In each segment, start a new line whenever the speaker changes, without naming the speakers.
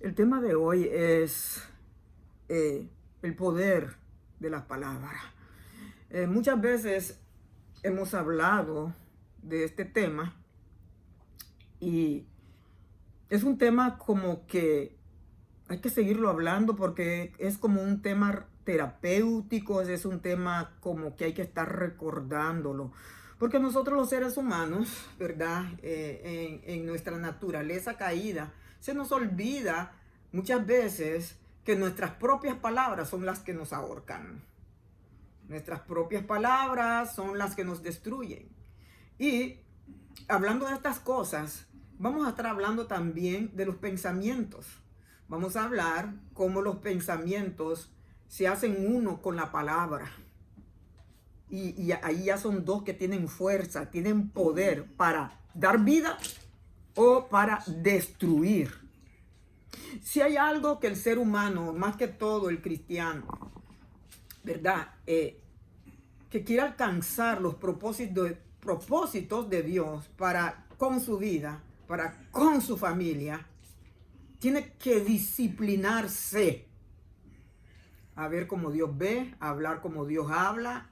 El tema de hoy es el poder de las palabras. Muchas veces hemos hablado de este tema y es un tema como que hay que seguirlo hablando porque es como un tema terapéutico, es un tema como que hay que estar recordándolo. Porque nosotros los seres humanos, ¿verdad? En nuestra naturaleza caída, se nos olvida muchas veces que nuestras propias palabras son las que nos ahorcan. Nuestras propias palabras son las que nos destruyen. Y hablando de estas cosas, vamos a estar hablando también de los pensamientos. Vamos a hablar cómo los pensamientos se hacen uno con la palabra. Y ahí ya son dos que tienen fuerza, tienen poder para dar vida o para destruir. Si hay algo que el ser humano, más que todo el cristiano, ¿verdad? Que quiere alcanzar los propósitos de Dios para con su vida, para con su familia, tiene que disciplinarse a ver como Dios ve, a hablar como Dios habla,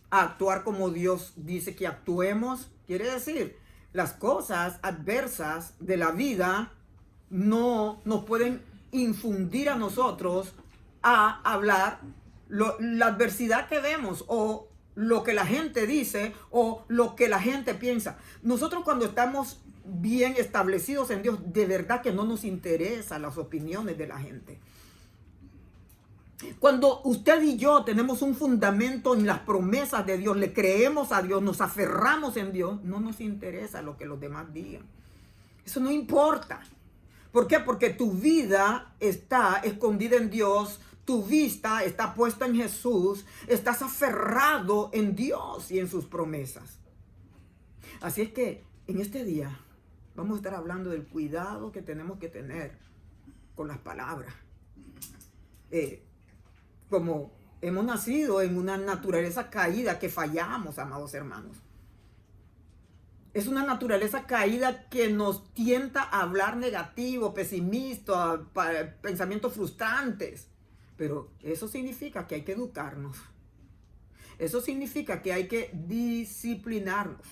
a actuar como Dios dice que actuemos. Quiere decir, las cosas adversas de la vida no nos pueden infundir a nosotros a hablar la adversidad que vemos o lo que la gente dice o lo que la gente piensa. Nosotros cuando estamos bien establecidos en Dios, de verdad que no nos interesan las opiniones de la gente. Cuando usted y yo tenemos un fundamento en las promesas de Dios, le creemos a Dios, nos aferramos en Dios, no nos interesa lo que los demás digan. Eso no importa. ¿Por qué? Porque tu vida está escondida en Dios, tu vista está puesta en Jesús, estás aferrado en Dios y en sus promesas. Así es que en este día vamos a estar hablando del cuidado que tenemos que tener con las palabras. Como hemos nacido en una naturaleza caída que fallamos, amados hermanos. Es una naturaleza caída que nos tienta a hablar negativo, pesimista, pensamientos frustrantes. Pero eso significa que hay que educarnos. Eso significa que hay que disciplinarnos.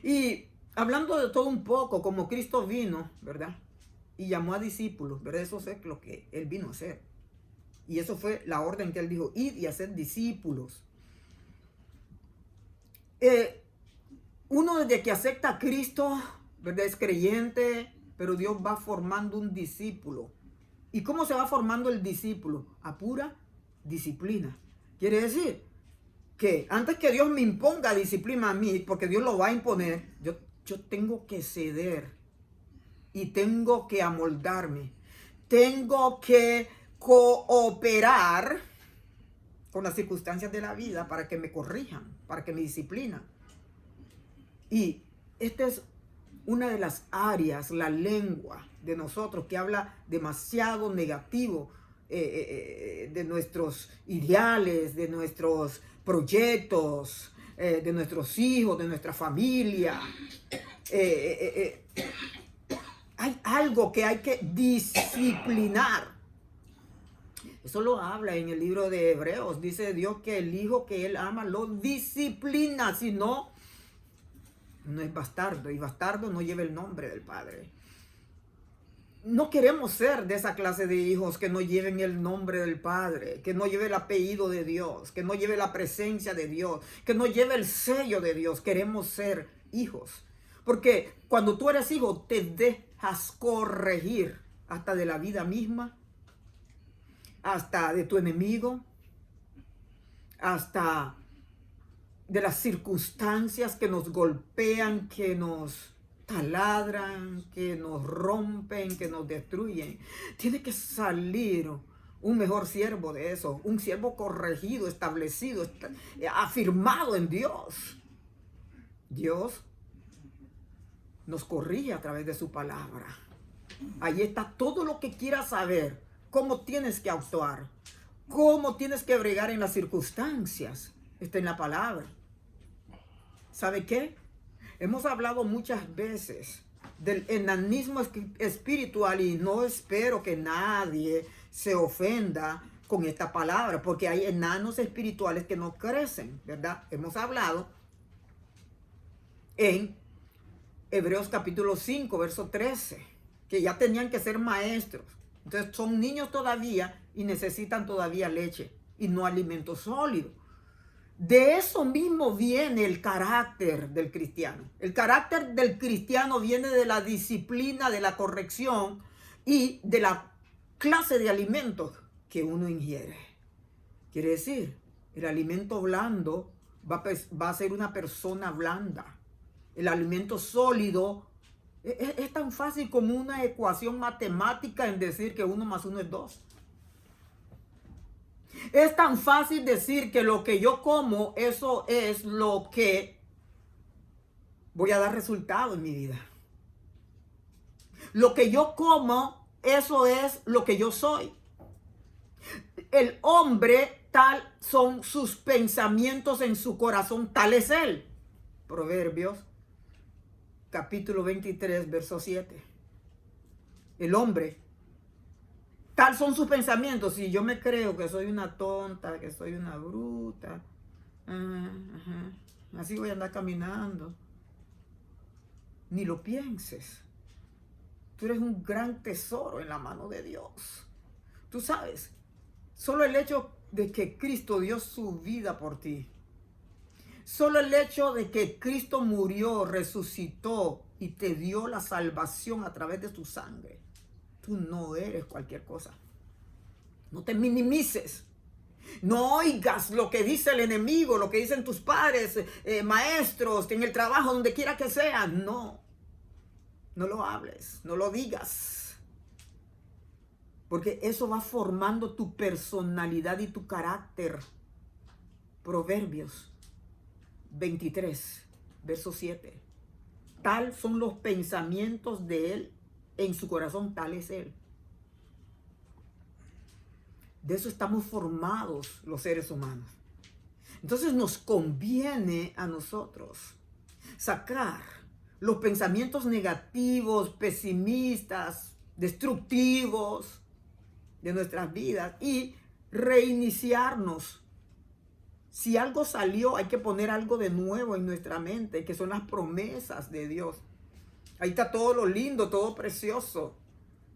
Y hablando de todo un poco, como Cristo vino, ¿verdad? Y llamó a discípulos, ¿verdad? Eso es lo que Él vino a hacer. Y eso fue la orden que Él dijo, id y hacer discípulos. Uno desde que acepta a Cristo, ¿verdad? Es creyente, pero Dios va formando un discípulo. ¿Y cómo se va formando el discípulo? A pura disciplina. Quiere decir que antes que Dios me imponga disciplina a mí, porque Dios lo va a imponer, yo tengo que ceder y tengo que amoldarme. Tengo que cooperar con las circunstancias de la vida para que me corrijan, para que me disciplinan. Y esta es una de las áreas, la lengua de nosotros, que habla demasiado negativo de nuestros ideales, de nuestros proyectos, de nuestros hijos, de nuestra familia. Hay algo que hay que disciplinar. Eso lo habla en el libro de Hebreos. Dice Dios que el hijo que Él ama lo disciplina. Si no, no es bastardo. Y bastardo no lleva el nombre del Padre. No queremos ser de esa clase de hijos que no lleven el nombre del Padre, que no lleve el apellido de Dios, que no lleve la presencia de Dios, que no lleve el sello de Dios. Queremos ser hijos. Porque cuando tú eres hijo, te dejas corregir hasta de la vida misma, hasta de tu enemigo, hasta de las circunstancias que nos golpean, que nos taladran, que nos rompen, que nos destruyen. Tiene que salir un mejor siervo de eso, un siervo corregido, establecido, afirmado en Dios. Dios nos corrige a través de su palabra. Ahí está todo lo que quieras saber. Cómo tienes que actuar, cómo tienes que bregar en las circunstancias. Está en la palabra. ¿Sabe qué? Hemos hablado muchas veces del enanismo espiritual, y no espero que nadie se ofenda con esta palabra, porque hay enanos espirituales que no crecen, ¿verdad? Hemos hablado en Hebreos capítulo 5, verso 13, que ya tenían que ser maestros. Entonces son niños todavía y necesitan todavía leche y no alimento sólido. De eso mismo viene el carácter del cristiano. El carácter del cristiano viene de la disciplina, de la corrección y de la clase de alimentos que uno ingiere. Quiere decir, el alimento blando va a ser una persona blanda. El alimento sólido es tan fácil como una ecuación matemática en decir que 1 más 1 es 2. Es tan fácil decir que lo que yo como, eso es lo que voy a dar resultado en mi vida. Lo que yo como, eso es lo que yo soy. El hombre, tal son sus pensamientos en su corazón, tal es él. Proverbios, capítulo 23, verso 7. El hombre, tal son sus pensamientos. Si yo me creo que soy una tonta, que soy una bruta, así voy a andar caminando. Ni lo pienses. Tú eres un gran tesoro en la mano de Dios. Tú sabes, solo el hecho de que Cristo dio su vida por ti, solo el hecho de que Cristo murió, resucitó y te dio la salvación a través de su sangre, tú no eres cualquier cosa. No te minimices. No oigas lo que dice el enemigo, lo que dicen tus padres, maestros, en el trabajo, donde quiera que sea. No lo hables, no lo digas. Porque eso va formando tu personalidad y tu carácter. Proverbios 23, verso 7. Tal son los pensamientos de él, en su corazón tal es él. De eso estamos formados los seres humanos. Entonces nos conviene a nosotros sacar los pensamientos negativos, pesimistas, destructivos de nuestras vidas y reiniciarnos. Si algo salió, hay que poner algo de nuevo en nuestra mente, que son las promesas de Dios. Ahí está todo lo lindo, todo precioso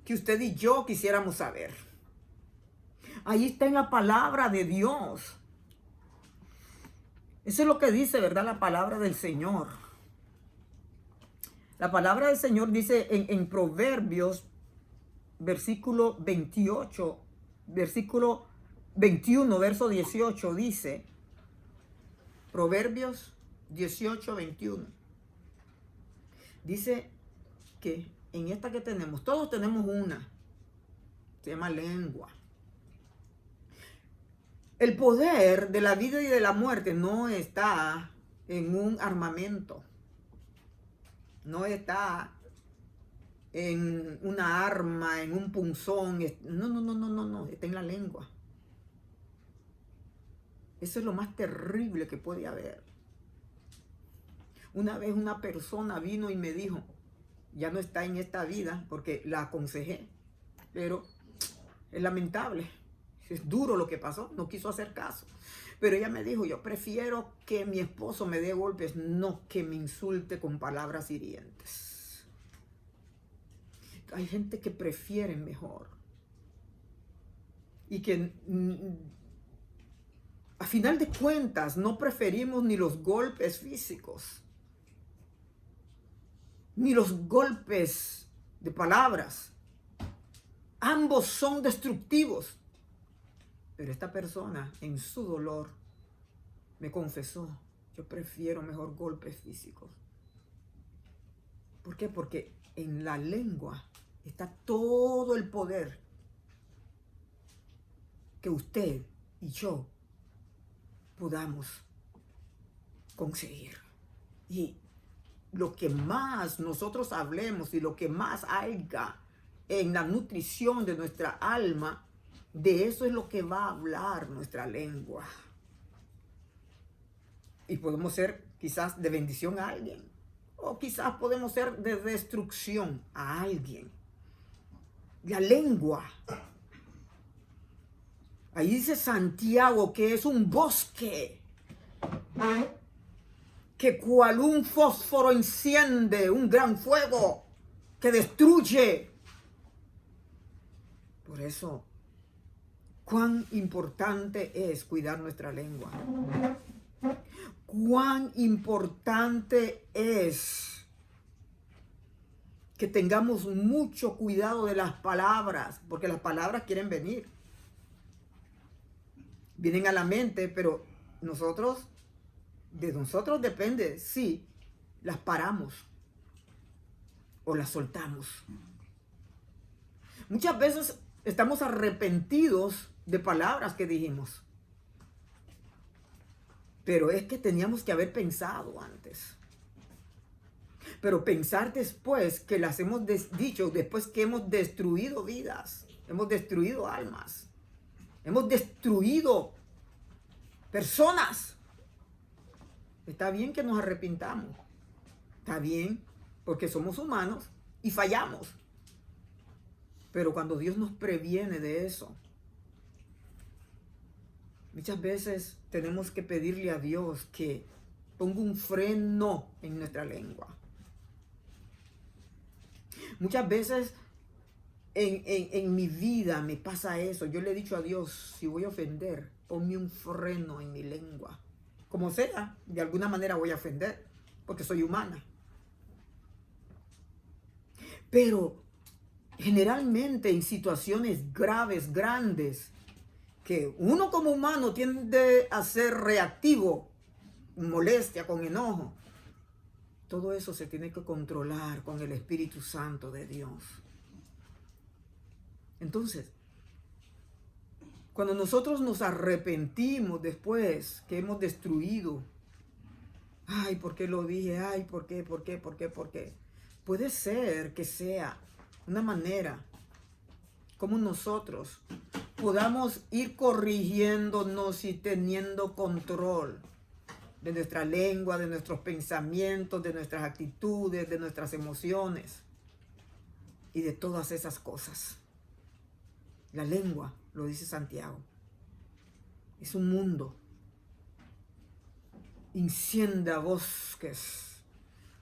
que usted y yo quisiéramos saber. Ahí está en la palabra de Dios. Eso es lo que dice, ¿verdad? La palabra del Señor. La palabra del Señor dice en Proverbios, versículo 28, versículo 21, verso 18, dice, Proverbios 18, 21. Dice que en esta que tenemos, todos tenemos una, se llama lengua. El poder de la vida y de la muerte no está en un armamento, no está en una arma, en un punzón, no, está en la lengua. Eso es lo más terrible que puede haber. Una vez una persona vino y me dijo, ya no está en esta vida, porque la aconsejé, pero es lamentable, es duro lo que pasó, no quiso hacer caso. Pero ella me dijo, yo prefiero que mi esposo me dé golpes, no que me insulte con palabras hirientes. Hay gente que prefiere mejor. Y que a final de cuentas no preferimos ni los golpes físicos, ni los golpes de palabras. Ambos son destructivos. Pero esta persona en su dolor me confesó, yo prefiero mejor golpes físicos. ¿Por qué? Porque en la lengua está todo el poder que usted y yo podamos conseguir. Y lo que más nosotros hablemos y lo que más haya en la nutrición de nuestra alma, de eso es lo que va a hablar nuestra lengua. Y podemos ser quizás de bendición a alguien. o quizás podemos ser de destrucción a alguien. La lengua. Ahí dice Santiago que es un bosque que cual un fósforo enciende un gran fuego que destruye. Por eso, cuán importante es cuidar nuestra lengua. Cuán importante es que tengamos mucho cuidado de las palabras, porque las palabras quieren venir. Vienen a la mente, pero de nosotros depende si las paramos o las soltamos. Muchas veces estamos arrepentidos de palabras que dijimos, pero es que teníamos que haber pensado antes. Pero pensar después que las hemos dicho, después que hemos destruido vidas, hemos destruido almas, hemos destruido personas. Está bien que nos arrepintamos. Está bien, porque somos humanos y fallamos. Pero cuando Dios nos previene de eso, muchas veces tenemos que pedirle a Dios que ponga un freno en nuestra lengua. Muchas veces en mi vida me pasa eso. Yo le he dicho a Dios, si voy a ofender, ponme un freno en mi lengua. Como sea, de alguna manera voy a ofender, porque soy humana. Pero generalmente en situaciones graves, grandes, que uno como humano tiende a ser reactivo, molestia, con enojo, todo eso se tiene que controlar con el Espíritu Santo de Dios. Entonces, cuando nosotros nos arrepentimos después que hemos destruido, ay, ¿por qué lo dije? Ay, ¿por qué? Puede ser que sea una manera como nosotros podamos ir corrigiéndonos y teniendo control de nuestra lengua, de nuestros pensamientos, de nuestras actitudes, de nuestras emociones y de todas esas cosas. La lengua, lo dice Santiago, es un mundo. Incendia bosques.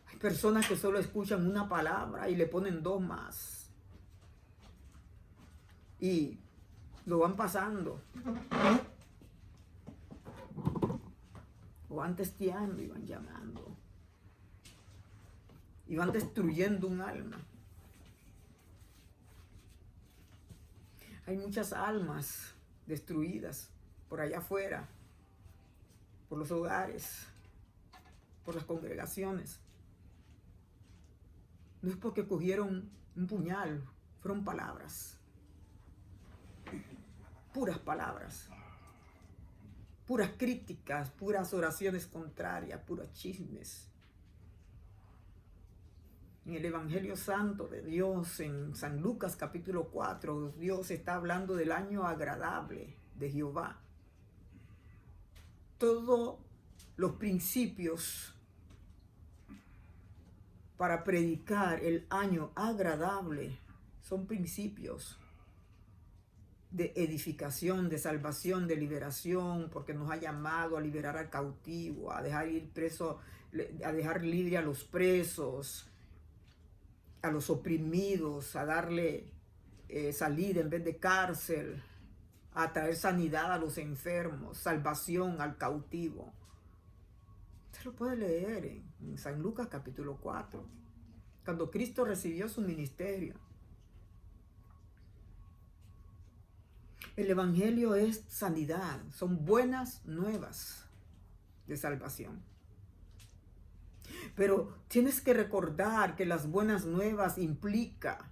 Hay personas que solo escuchan una palabra y le ponen dos más. Y lo van pasando. O van testeando y van llamando. Y van destruyendo un alma. Hay muchas almas destruidas por allá afuera, por los hogares, por las congregaciones. No es porque cogieron un puñal, fueron palabras. Puras palabras. Puras críticas, puras oraciones contrarias, puros chismes. En el Evangelio Santo de Dios, en San Lucas capítulo 4, Dios está hablando del año agradable de Jehová. Todos los principios para predicar el año agradable son principios de edificación, de salvación, de liberación, porque nos ha llamado a liberar al cautivo, a dejar ir preso, a dejar libre a los presos, a los oprimidos, a darle salida en vez de cárcel, a traer sanidad a los enfermos, salvación al cautivo. Usted lo puede leer en San Lucas capítulo 4, cuando Cristo recibió su ministerio. El Evangelio es sanidad, son buenas nuevas de salvación. Pero tienes que recordar que las buenas nuevas implica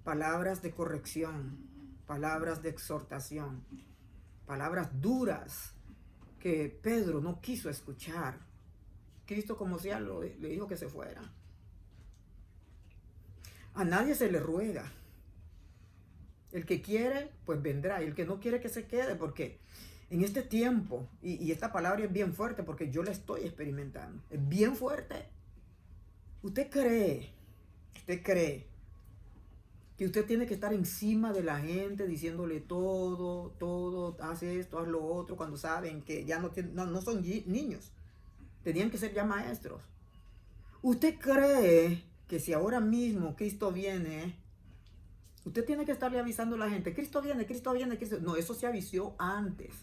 palabras de corrección, palabras de exhortación, palabras duras que Pedro no quiso escuchar. Cristo como sea le dijo que se fuera. A nadie se le ruega. El que quiere, pues vendrá. Y el que no quiere, que se quede, porque En este tiempo, y esta palabra es bien fuerte porque yo la estoy experimentando, es bien fuerte. Usted cree que usted tiene que estar encima de la gente diciéndole todo, haz esto, haz lo otro, cuando saben que ya no son niños, tenían que ser ya maestros. Usted cree que si ahora mismo Cristo viene, usted tiene que estarle avisando a la gente, Cristo viene, Cristo viene, Cristo. No, eso se avisó antes.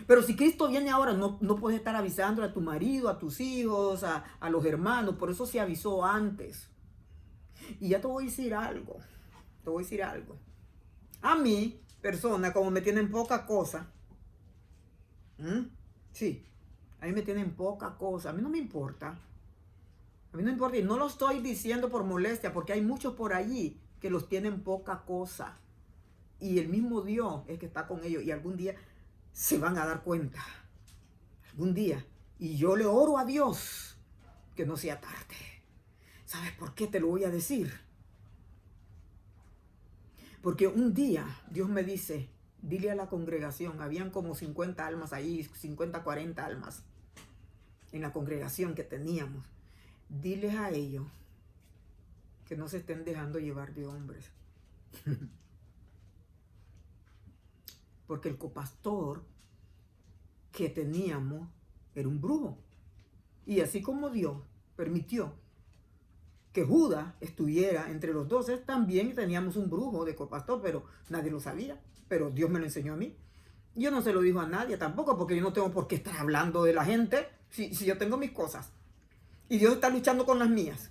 Pero si Cristo viene ahora, no puedes estar avisando a tu marido, a tus hijos, a los hermanos. Por eso se avisó antes. Y ya te voy a decir algo. A mí, persona, como me tienen poca cosa. Sí, a mí me tienen poca cosa. A mí no me importa. A mí no me importa. Y no lo estoy diciendo por molestia, porque hay muchos por allí que los tienen poca cosa. Y el mismo Dios es que está con ellos. Y algún día se van a dar cuenta. Algún día. Y yo le oro a Dios que no sea tarde. ¿Sabes por qué te lo voy a decir? Porque un día Dios me dice, dile a la congregación, habían como 50 almas ahí, 50, 40 almas en la congregación que teníamos. Diles a ellos que no se estén dejando llevar de hombres. Porque el copastor que teníamos era un brujo. Y así como Dios permitió que Judas estuviera entre los 12, también teníamos un brujo de copastor, pero nadie lo sabía. Pero Dios me lo enseñó a mí. Yo no se lo dijo a nadie tampoco, porque yo no tengo por qué estar hablando de la gente si yo tengo mis cosas. Y Dios está luchando con las mías.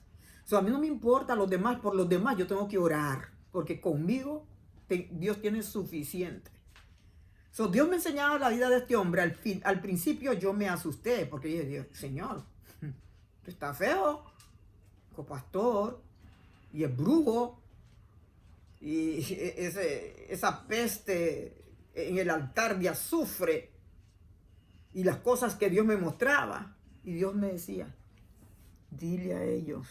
A mí no me importa los demás, por los demás yo tengo que orar, porque conmigo Dios tiene suficiente. Dios me enseñaba la vida de este hombre. Al principio yo me asusté, porque dije, Señor, está feo, copastor, y es brujo, y esa peste en el altar de azufre, y las cosas que Dios me mostraba. Y Dios me decía, dile a ellos,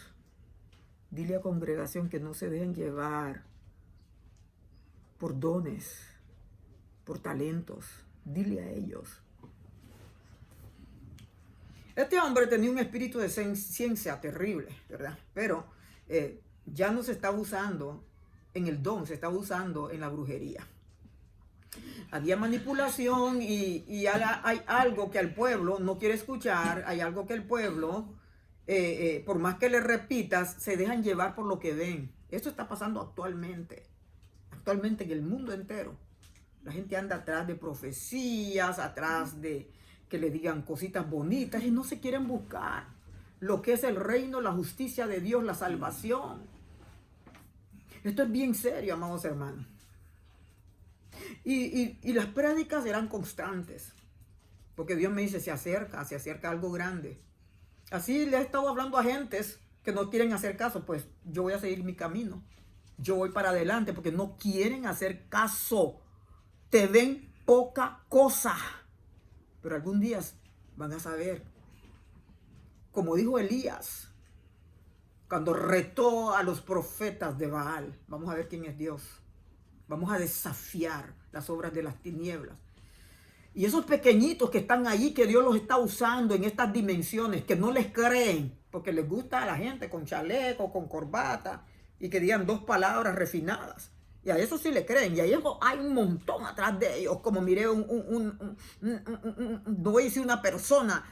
dile a congregación que no se dejen llevar por dones, por talentos. Dile a ellos. Este hombre tenía un espíritu de ciencia terrible, ¿verdad? Pero ya no se está usando en el don, se está usando en la brujería. Había manipulación y hay algo que al pueblo no quiere escuchar, hay algo que el pueblo, por más que le repitas, se dejan llevar por lo que ven. Esto está pasando actualmente en el mundo entero. La gente anda atrás de profecías, atrás de que le digan cositas bonitas y no se quieren buscar lo que es el reino, la justicia de Dios, la salvación. Esto es bien serio, amados hermanos. Y las prédicas eran constantes, porque Dios me dice, se acerca algo grande. Así le he estado hablando a gentes que no quieren hacer caso, pues yo voy a seguir mi camino. Yo voy para adelante porque no quieren hacer caso. Te ven poca cosa, pero algún día van a saber. Como dijo Elías, cuando retó a los profetas de Baal, vamos a ver quién es Dios. Vamos a desafiar las obras de las tinieblas. Y esos pequeñitos que están allí, que Dios los está usando en estas dimensiones, que no les creen, porque les gusta a la gente con chaleco, con corbata, y que digan 2 palabras refinadas. Y a eso sí le creen. Y ahí hay un montón atrás de ellos. Como miré no voy a decir una persona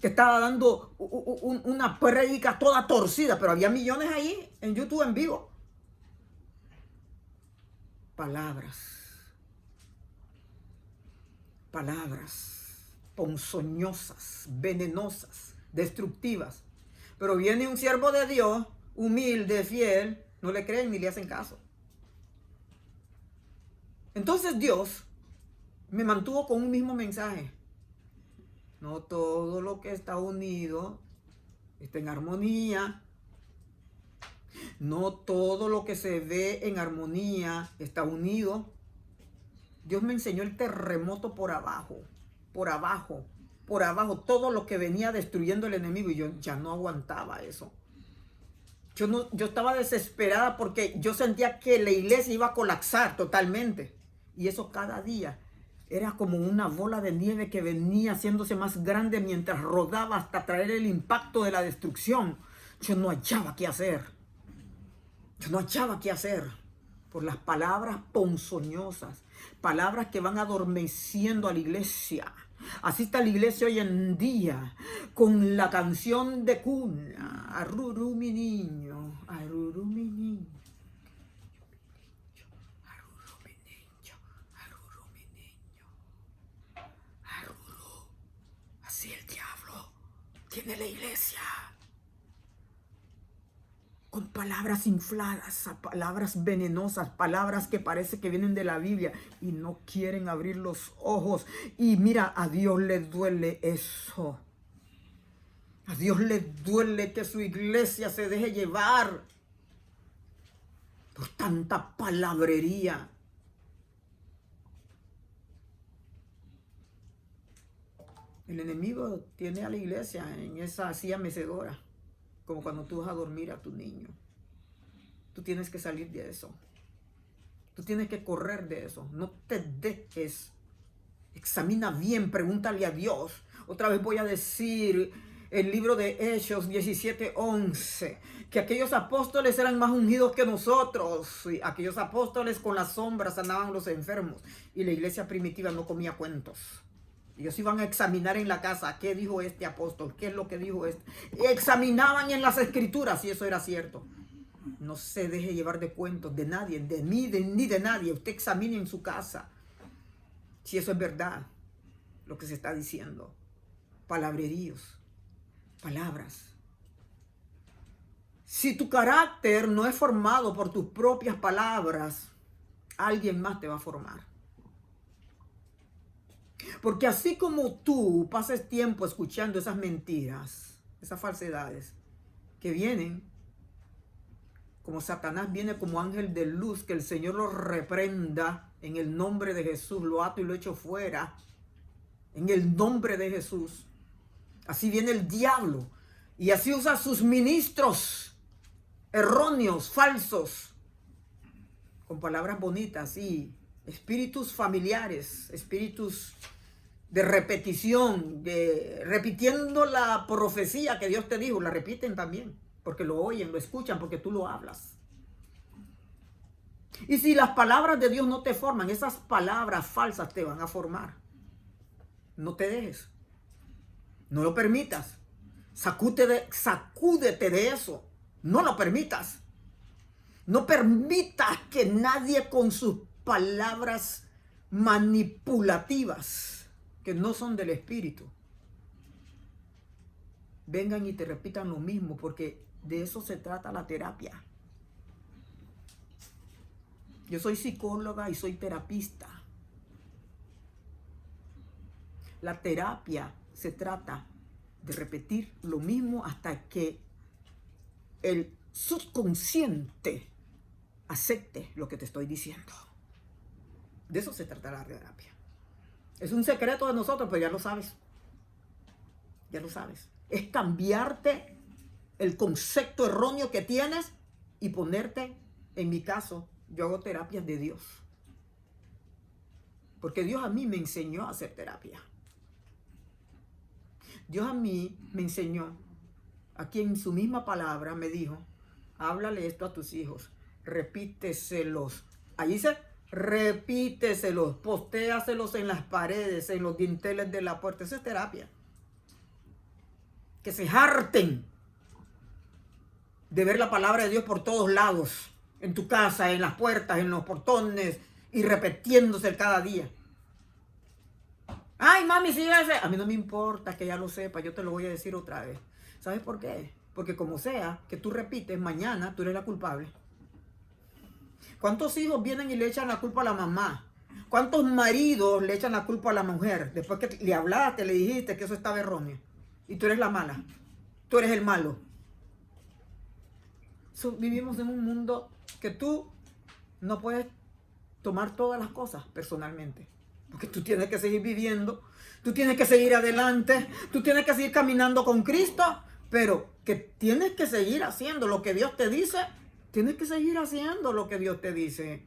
que estaba dando una prédica toda torcida, pero había millones ahí en YouTube en vivo. Palabras ponzoñosas, venenosas, destructivas. Pero viene un siervo de Dios, humilde, fiel, no le creen ni le hacen caso. Entonces Dios me mantuvo con un mismo mensaje. No todo lo que está unido está en armonía. No todo lo que se ve en armonía está unido. Dios me enseñó el terremoto por abajo, todo lo que venía destruyendo el enemigo, y yo ya no aguantaba eso. Yo estaba desesperada porque yo sentía que la iglesia iba a colapsar totalmente. Y eso cada día Era como una bola de nieve que venía haciéndose más grande mientras rodaba hasta traer el impacto de la destrucción. Yo no hallaba qué hacer. Yo no hallaba qué hacer por las palabras ponzoñosas, palabras que van adormeciendo a la iglesia. Así está la iglesia hoy en día, con la canción de cuna, arrurú mi niño, arrurú mi niño. Así el diablo tiene la iglesia, con palabras infladas, palabras venenosas, palabras que parece que vienen de la Biblia y no quieren abrir los ojos. Y mira, a Dios le duele eso. A Dios le duele que su iglesia se deje llevar por tanta palabrería. El enemigo tiene a la iglesia en esa silla mecedora, como cuando tú vas a dormir a tu niño. Tú tienes que salir de eso. Tú tienes que correr de eso. No te dejes. Examina bien, pregúntale a Dios. Otra vez voy a decir el libro de Hechos 17:11, que aquellos apóstoles eran más ungidos que nosotros. Y aquellos apóstoles con las sombras sanaban los enfermos. Y la iglesia primitiva no comía cuentos. Ellos iban a examinar en la casa qué dijo este apóstol, qué es lo que dijo este. Y examinaban en las escrituras si eso era cierto. No se deje llevar de cuentos de nadie, de mí, ni de nadie. Usted examine en su casa si eso es verdad, lo que se está diciendo. Palabreríos, palabras. Si tu carácter no es formado por tus propias palabras, alguien más te va a formar. Porque así como tú pases tiempo escuchando esas mentiras, esas falsedades que vienen, como Satanás viene como ángel de luz, que el Señor lo reprenda en el nombre de Jesús, lo ato y lo echo fuera, en el nombre de Jesús. Así viene el diablo y así usa sus ministros erróneos, falsos, con palabras bonitas y espíritus familiares, espíritus de repetición, de repitiendo la profecía que Dios te dijo, la repiten también, porque lo oyen, lo escuchan, porque tú lo hablas. Y si las palabras de Dios no te forman, esas palabras falsas te van a formar. No te dejes. No lo permitas. Sacúdete de eso. No lo permitas. No permitas que nadie con sus palabras manipulativas, que no son del espíritu, vengan y te repitan lo mismo, porque de eso se trata la terapia. Yo soy psicóloga y soy terapista. La terapia se trata de repetir lo mismo hasta que el subconsciente acepte lo que te estoy diciendo. De eso se trata la terapia. Es un secreto de nosotros, pero ya lo sabes. Ya lo sabes. Es cambiarte el concepto erróneo que tienes y ponerte, en mi caso, yo hago terapias de Dios. Porque Dios a mí me enseñó a hacer terapia. Dios a mí me enseñó, aquí en su misma palabra me dijo, háblale esto a tus hijos, repíteselos. Allí dice, repíteselos, postéaselos en las paredes, en los dinteles de la puerta. Eso es terapia. Que se harten de ver la palabra de Dios por todos lados, en tu casa, en las puertas, en los portones, y repitiéndose cada día. Ay, mami, si ya sé. A mí no me importa que ya lo sepa, yo te lo voy a decir otra vez. ¿Sabes por qué? Porque como sea que tú repites, mañana tú eres la culpable. ¿Cuántos hijos vienen y le echan la culpa a la mamá? ¿Cuántos maridos le echan la culpa a la mujer? Después que le hablaste, le dijiste que eso estaba erróneo. Y tú eres la mala. Tú eres el malo. Vivimos en un mundo que tú no puedes tomar todas las cosas personalmente. Porque tú tienes que seguir viviendo, tú tienes que seguir adelante, tú tienes que seguir caminando con Cristo, pero que tienes que seguir haciendo lo que Dios te dice, tienes que seguir haciendo lo que Dios te dice.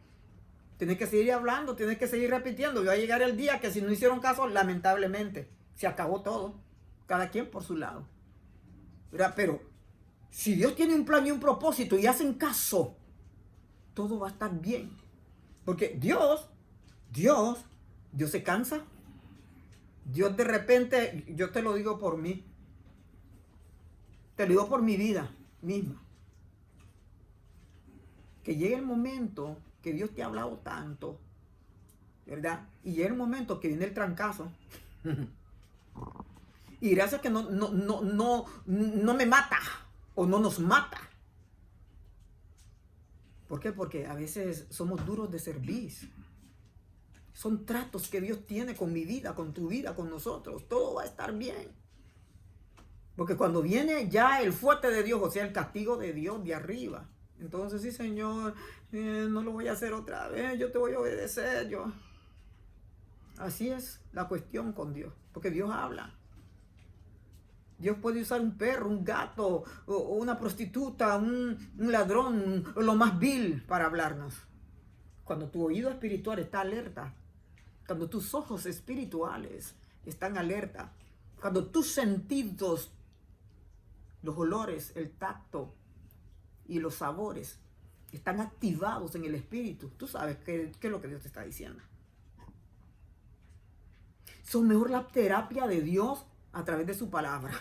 Tienes que seguir hablando, tienes que seguir repitiendo. Y va a llegar el día que si no hicieron caso, lamentablemente, se acabó todo. Cada quien por su lado. ¿Verdad? Pero si Dios tiene un plan y un propósito y hacen caso, todo va a estar bien. Porque Dios se cansa. Dios de repente, yo te lo digo por mí. Te lo digo por mi vida misma. Que llegue el momento que Dios te ha hablado tanto, ¿verdad? Y llega el momento que viene el trancazo. Y gracias que no me mata o no nos mata. ¿Por qué? Porque a veces somos duros de servir. Son tratos que Dios tiene con mi vida, con tu vida, con nosotros. Todo va a estar bien. Porque cuando viene ya el fuerte de Dios, o sea, el castigo de Dios de arriba, entonces sí, Señor, no lo voy a hacer otra vez, yo te voy a obedecer, yo. Así es la cuestión con Dios, porque Dios habla. Dios puede usar un perro, un gato, o una prostituta, un ladrón, o lo más vil para hablarnos. Cuando tu oído espiritual está alerta, cuando tus ojos espirituales están alerta, cuando tus sentidos, los olores, el tacto y los sabores están activados en el espíritu, tú sabes qué es lo que Dios te está diciendo. Son mejor la terapia de Dios a través de su palabra.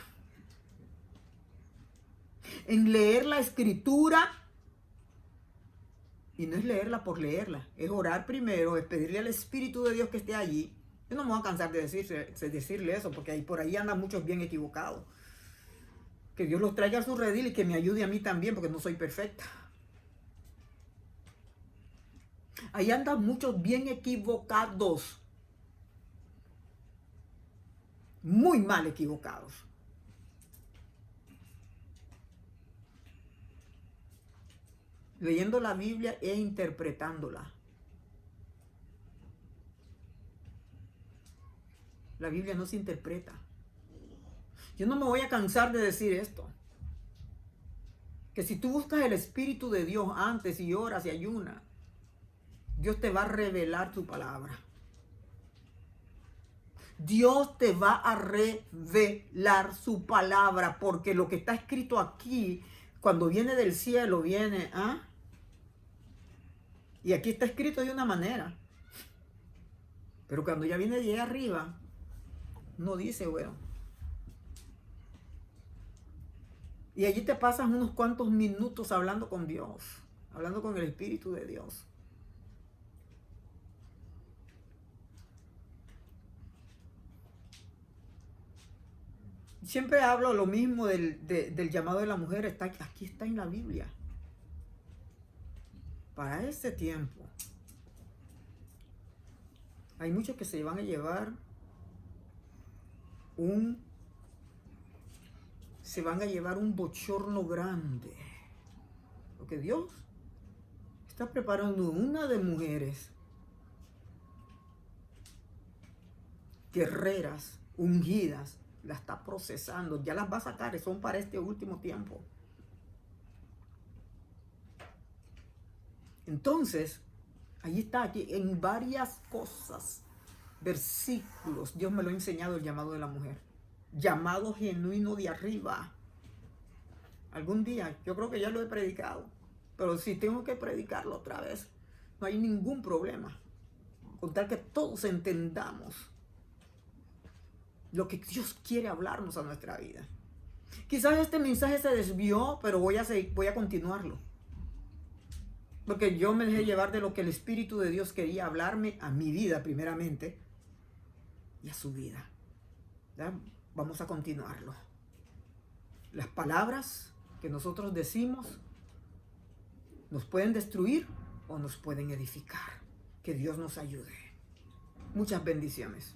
En leer la escritura, y no es leerla por leerla, es orar primero, es pedirle al Espíritu de Dios que esté allí. Yo no me voy a cansar de decirle eso, porque por ahí andan muchos bien equivocados. Que Dios los traiga a su redil y que me ayude a mí también, porque no soy perfecta. Ahí andan muchos bien equivocados. Muy mal equivocados. Leyendo la Biblia e interpretándola. La Biblia no se interpreta. Yo no me voy a cansar de decir esto. Que si tú buscas el Espíritu de Dios antes y oras y ayunas, Dios te va a revelar su palabra. Dios te va a revelar su palabra, porque lo que está escrito aquí, cuando viene del cielo, viene, y aquí está escrito de una manera. Pero cuando ya viene de allá arriba, no dice, bueno. Y allí te pasas unos cuantos minutos hablando con Dios, hablando con el Espíritu de Dios. Siempre hablo lo mismo del llamado de la mujer, aquí está en la Biblia. Para este tiempo, hay muchos que se van a llevar un bochorno grande. Porque Dios está preparando una de mujeres guerreras, ungidas, la está procesando, ya las va a sacar, son para este último tiempo. Entonces, ahí está, aquí en varias cosas, versículos, Dios me lo ha enseñado, el llamado de la mujer. Llamado genuino de arriba. Algún día, yo creo que ya lo he predicado, pero si tengo que predicarlo otra vez, no hay ningún problema. Con tal que todos entendamos lo que Dios quiere hablarnos a nuestra vida. Quizás este mensaje se desvió, pero voy a continuarlo. Porque yo me dejé llevar de lo que el Espíritu de Dios quería hablarme a mi vida primeramente y a su vida. ¿Ya? Vamos a continuarlo. Las palabras que nosotros decimos nos pueden destruir o nos pueden edificar. Que Dios nos ayude. Muchas bendiciones.